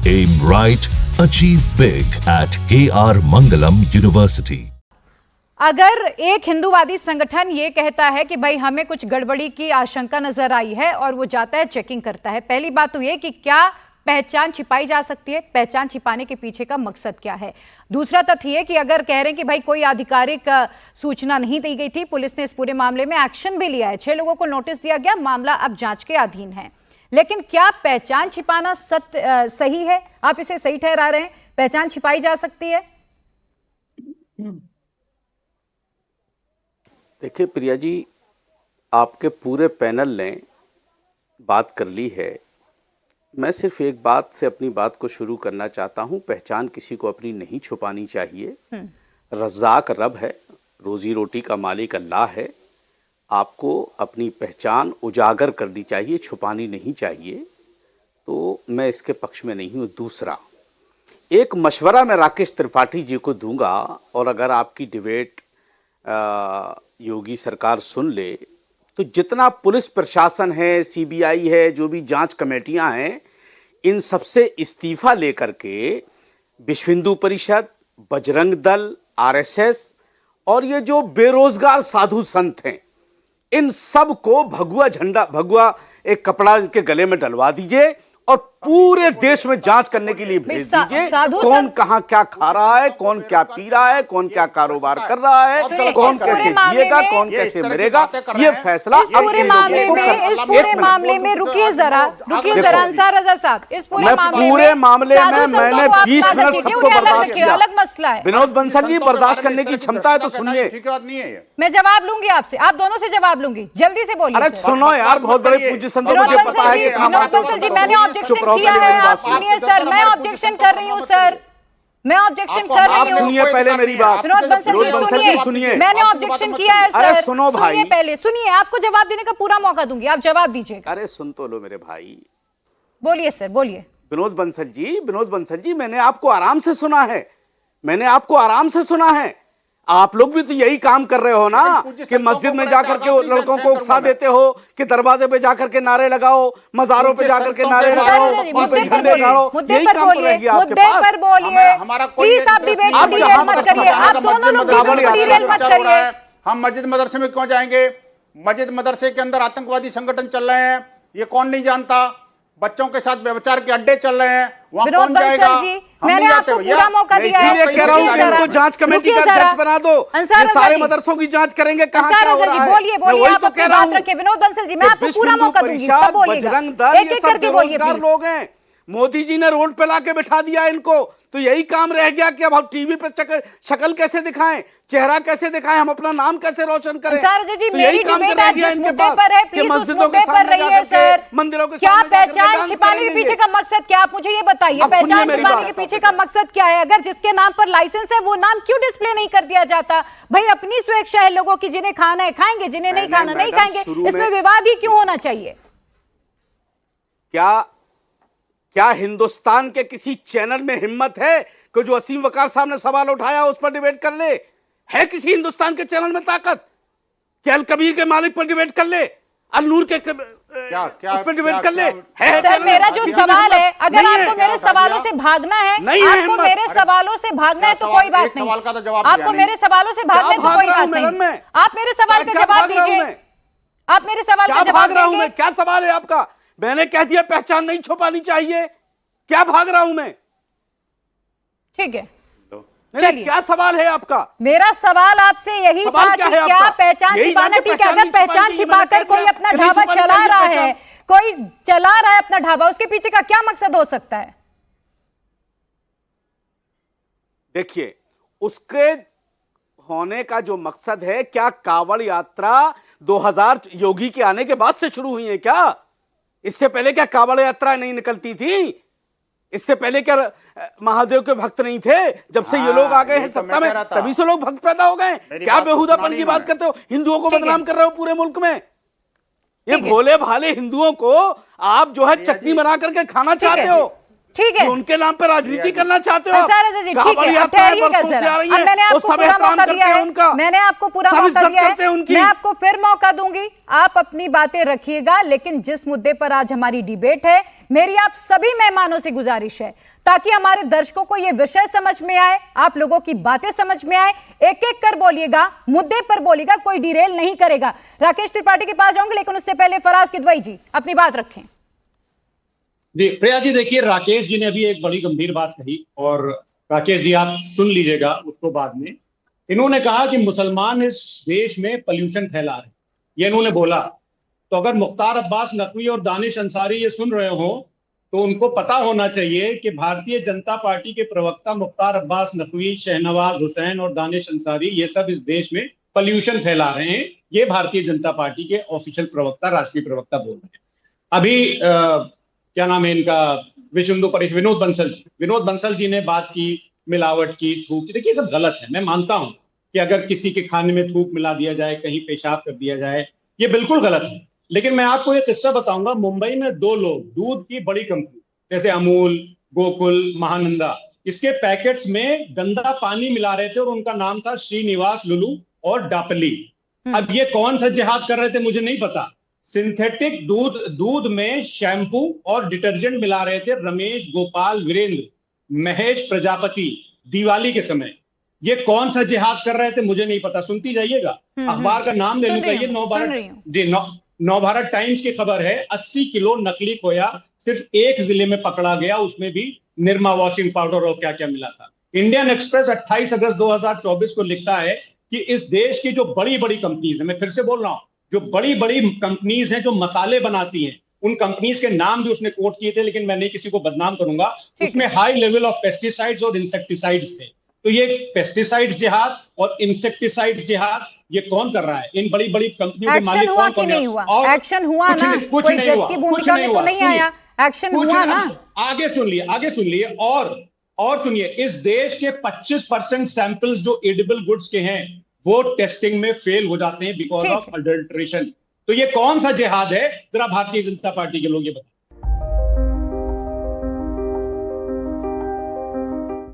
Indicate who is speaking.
Speaker 1: Aim right, achieve big at KR Mangalam University.
Speaker 2: अगर एक हिंदूवादी संगठन ये कहता है कि भाई हमें कुछ गड़बड़ी की आशंका नजर आई है और वो जाता है चेकिंग करता है, पहली बात तो ये कि क्या पहचान छिपाई जा सकती है, पहचान छिपाने के पीछे का मकसद क्या है। दूसरा तथ्य ये कि अगर कह रहे हैं कि भाई कोई आधिकारिक सूचना नहीं दी गई थी, पुलिस ने इस पूरे मामले में एक्शन भी लिया है, 6 लोगों को नोटिस दिया गया, मामला अब जांच के अधीन है। लेकिन क्या पहचान छिपाना सही है? आप इसे सही ठहरा रहे हैं? पहचान छिपाई जा सकती है?
Speaker 3: देखिए प्रिया जी, आपके पूरे पैनल ने बात कर ली है। मैं सिर्फ एक बात से अपनी बात को शुरू करना चाहता हूं। पहचान किसी को अपनी नहीं छुपानी चाहिए। रज़ाक रब है, रोजी रोटी का मालिक अल्लाह है। आपको अपनी पहचान उजागर करनी चाहिए, छुपानी नहीं चाहिए। तो मैं इसके पक्ष में नहीं हूं। दूसरा, एक मशवरा मैं राकेश त्रिपाठी जी को दूंगा, और अगर आपकी डिबेट योगी सरकार सुन ले तो जितना पुलिस प्रशासन है, सीबीआई है, जो भी जांच कमेटियां हैं, इन सबसे इस्तीफा लेकर के विश्व हिंदू परिषद, बजरंग दल, आरएसएस और ये जो बेरोजगार साधु संत हैं, इन सब को भगवा झंडा, भगवा एक कपड़ा इनके गले में डलवा दीजिए और पूरे देश में जांच करने के लिए भेज दीजिए। कौन कहां क्या खा रहा है, कौन क्या पी रहा है, कौन क्या कारोबार कर रहा है, कौन कैसे जिएगा, कौन कैसे मरेगा, ये फैसला
Speaker 2: इस पूरे मामले में रुकिए जरा अंसार रजा साहब, इस पूरे
Speaker 3: मामले में मैंने 20 मिनट सबको बर्दाश्त किया।
Speaker 2: अलग मसला है।
Speaker 3: विनोद बंसल जी, बर्दाश्त करने की क्षमता है तो सुनिए।
Speaker 2: मैं जवाब लूंगी आपसे, आप दोनों से जवाब लूंगी, जल्दी से बोलिए।
Speaker 3: अरे सुनो यार, बहुत बड़े पूज्य संत, मुझे पता है कि
Speaker 2: विनोद बंसल जी, मैंने ऑब्जेक्शन किया है, आप सुनिए सर, मैं ऑब्जेक्शन कर रही हूँ सर, मैं ऑब्जेक्शन कर रही हूँ।
Speaker 3: सुनिए पहले मेरी बात।
Speaker 2: विनोद बंसल जी सुनिए, मैंने ऑब्जेक्शन किया है सर।
Speaker 3: अरे सुनो भाई,
Speaker 2: सुनिए पहले, सुनिए, आपको जवाब देने का पूरा मौका दूंगी, आप जवाब दीजिएगा।
Speaker 3: अरे सुन तो लो मेरे भाई।
Speaker 2: बोलिए सर, बोलिए।
Speaker 3: विनोद बंसल जी, मैंने आपको आराम से सुना है, मैंने आपको आराम से सुना है। आप लोग भी तो यही काम कर रहे हो ना, कि मस्जिद में जाकर के लड़कों को उकसा देते हो, कि दरवाजे पे जाकर के नारे लगाओ, मजारों पे जाकर के नारे लगाओ, उन पे झंडे गाड़ो। यही काम तो रहेगी आपके पास।
Speaker 2: प्लीज आप डिबेट को डिरेल मत करिए, आप दोनों लोग डिबेट को डिरेल मत करिए।
Speaker 4: हम मस्जिद मदरसे में क्यों जाएंगे? मस्जिद मदरसे के अंदर आतंकवादी संगठन चल रहे हैं, ये कौन नहीं जानता? बच्चों के साथ व्यभिचार के अड्डे चल रहे हैं, वहां कौन जाएगा?
Speaker 2: मैंने आपको पूरा मौका दिया है।
Speaker 3: इसलिए कह रहा हूं कि इनको जांच कमेटी का अध्यक्ष बना दो, ये सारे मदरसों की जांच करेंगे कहां क्या हो रहा है।
Speaker 2: बोलिए, आप अपनी बात रखिए। विनोद बंसल जी, मैं आपको पूरा मौका दूंगी, तब बोलिएगा। एक एक करके बोलिए प्लीज।
Speaker 3: लोग हैं, मोदी जी ने रोड पे लाके बिठा दिया इनको, तो यही काम रह गया कि अब हम टीवी पे शक्ल कैसे दिखाएं, चेहरा कैसे दिखाएं, हम अपना नाम कैसे रोशन करें।
Speaker 2: सर जी, मेरी डिबेट आज जिस मुद्दे पर है, प्लीज उस मुद्दे पर रहिए सर।
Speaker 3: मंदिरों के
Speaker 2: क्या पहचान छिपाने के पीछे का मकसद क्या, आप मुझे ये बताइए। पहचान छिपाने के पीछे का मकसद क्या है? अगर जिसके नाम पर लाइसेंस है वो नाम क्यों डिस्प्ले नहीं कर दिया जाता? भाई अपनी स्वेच्छा है लोगों की, जिन्हें खाना है खाएंगे, जिन्हें नहीं खाना नहीं खाएंगे, इसमें विवाद ही क्यों होना चाहिए?
Speaker 3: क्या हिंदुस्तान के किसी चैनल में हिम्मत है कि जो असीम वकार साहब ने सवाल उठाया उस पर डिबेट कर ले? है किसी हिंदुस्तान के चैनल में ताकत कि अल कबीर के मालिक पर डिबेट कर ले, अल नूर के उस पर डिबेट कर ले? है
Speaker 2: सर, मेरा जो सवाल है, अगर आपको मेरे सवालों से भागना है, आपको मेरे सवालों से भागना है तो कोई बात नहीं, आपको मेरे सवालों से भागना है तो कोई बात नहीं, आप मेरे सवाल का जवाब दीजिए। आप मेरे सवाल का जवाब देंगे?
Speaker 3: क्या सवाल है आपका? मैंने कह दिया पहचान नहीं छुपानी चाहिए, क्या भाग रहा हूं मैं?
Speaker 2: ठीक है,
Speaker 3: चलिए, क्या सवाल है आपका?
Speaker 2: मेरा सवाल आपसे यही था कि क्या पहचान छिपाना ठीक है? अगर पहचान छिपाकर कोई अपना ढाबा चला रहा है, कोई चला रहा है अपना ढाबा, उसके पीछे का क्या मकसद हो सकता है?
Speaker 3: देखिए, उसके होने का जो मकसद है, क्या कांवड़ यात्रा 2000 योगी के आने के बाद से शुरू हुई है क्या? इससे पहले क्या कांवड़ यात्रा नहीं निकलती थी? इससे पहले क्या महादेव के भक्त नहीं थे? जब से ये लोग आ गए हैं सत्ता में, तभी से लोग भक्त पैदा हो गए। क्या बेहुदापन की बात करते हो? हिंदुओं को बदनाम कर रहे हो पूरे मुल्क में। ये भोले भाले हिंदुओं को आप जो है चटनी बना करके खाना चाहते हो,
Speaker 2: ठीक है,
Speaker 3: उनके नाम पे राजनीति करना चाहते हो।
Speaker 2: ठीक है, मैंने आपको पूरा मौका दिया है, मैंने आपको पूरा मौका दिया है, मैं आपको फिर मौका दूंगी, आप अपनी बातें रखिएगा। लेकिन जिस मुद्दे पर आज हमारी डिबेट है मेरी आप सभी मेहमानों से गुजारिश है ताकि हमारे दर्शकों को यह विषय समझ में आए, आप लोगों की बातें समझ में आए, एक एक कर बोलिएगा, मुद्दे पर बोलिएगा, कोई डिरेल नहीं करेगा। राकेश त्रिपाठी के पास जाऊंगे, लेकिन उससे पहले फराज किदवई जी अपनी बात रखें।
Speaker 5: जी प्रिया जी, देखिए राकेश जी ने अभी एक बड़ी गंभीर बात कही और राकेश जी आप सुन लीजिएगा उसको बाद में। इन्होंने कहा कि मुसलमान इस देश में पॉल्यूशन फैला रहे, ये इन्होंने बोला। तो अगर मुख्तार अब्बास नकवी और दानिश अंसारी ये सुन रहे हो तो उनको पता होना चाहिए कि भारतीय जनता पार्टी के प्रवक्ता मुख्तार अब्बास नकवी, शहनवाज हुसैन और दानिश अंसारी ये सब इस देश में पॉल्यूशन फैला रहे हैं। ये भारतीय जनता पार्टी के ऑफिशियल प्रवक्ता, राष्ट्रीय प्रवक्ता बोल रहे हैं। अभी क्या नाम है इनका, विश्व हिंदू परिषद, विनोद बंसल जी ने बात की मिलावट की, थूक की। देखिए सब गलत है। मैं मानता हूं कि अगर किसी के खाने में थूक मिला दिया जाए, कहीं पेशाब कर दिया जाए, ये बिल्कुल गलत है। लेकिन मैं आपको एक किस्सा बताऊंगा। मुंबई में 2 लोग, दूध की बड़ी कंपनी जैसे अमूल, गोकुल, महानंदा, इसके पैकेट्स में गंदा पानी मिला रहे थे और उनका नाम था श्रीनिवास लुलू और डापली। अब ये कौन सा जिहाद कर रहे थे मुझे नहीं पता। सिंथेटिक दूध में शैम्पू और डिटर्जेंट मिला रहे थे रमेश, गोपाल, वीरेंद्र, महेश प्रजापति, दिवाली के समय। ये कौन सा जिहाद कर रहे थे मुझे नहीं पता। सुनती जाइएगा, अखबार का नाम ले लीजिए, नवभारत टाइम्स की खबर है। 80 किलो नकली खोया सिर्फ एक जिले में पकड़ा गया, उसमें भी निरमा वॉशिंग पाउडर और क्या क्या मिला था। इंडियन एक्सप्रेस 28 अगस्त 2024 को लिखता है कि इस देश की जो बड़ी बड़ी कंपनीज है, मैं फिर से बोल रहा हूं, जो बड़ी बड़ी कंपनीज हैं जो मसाले बनाती हैं, उन कंपनीज के नाम भी उसने कोट किए थे, लेकिन मैं नहीं किसी को बदनाम करूंगा। उसमें हाई लेवल ऑफ पेस्टिसाइड्स और इंसेक्टिसाइड्स थे। तो ये पेस्टिसाइड्स जिहाद और इंसेक्टिसाइड्स जिहाद ये कौन कर रहा है? इन बड़ी बड़ी कंपनियों के मालिक कौन कौन है?
Speaker 2: एक्शन हुआ ना,
Speaker 5: कुछ
Speaker 2: कोई
Speaker 5: नहीं
Speaker 2: जज
Speaker 5: हुआ,
Speaker 2: की भूमिका में तो नहीं आया, एक्शन हुआ ना।
Speaker 5: आगे सुन लिए और सुनिए, इस देश के 25% सैंपल्स जो एडिबल गुड्स के हैं वो टेस्टिंग में फेल हो जाते हैं बिकॉज ऑफ अडल्ट्रेशन। तो ये कौन सा जिहाद है? जरा भारतीय जनता पार्टी के लोग ये बताएं।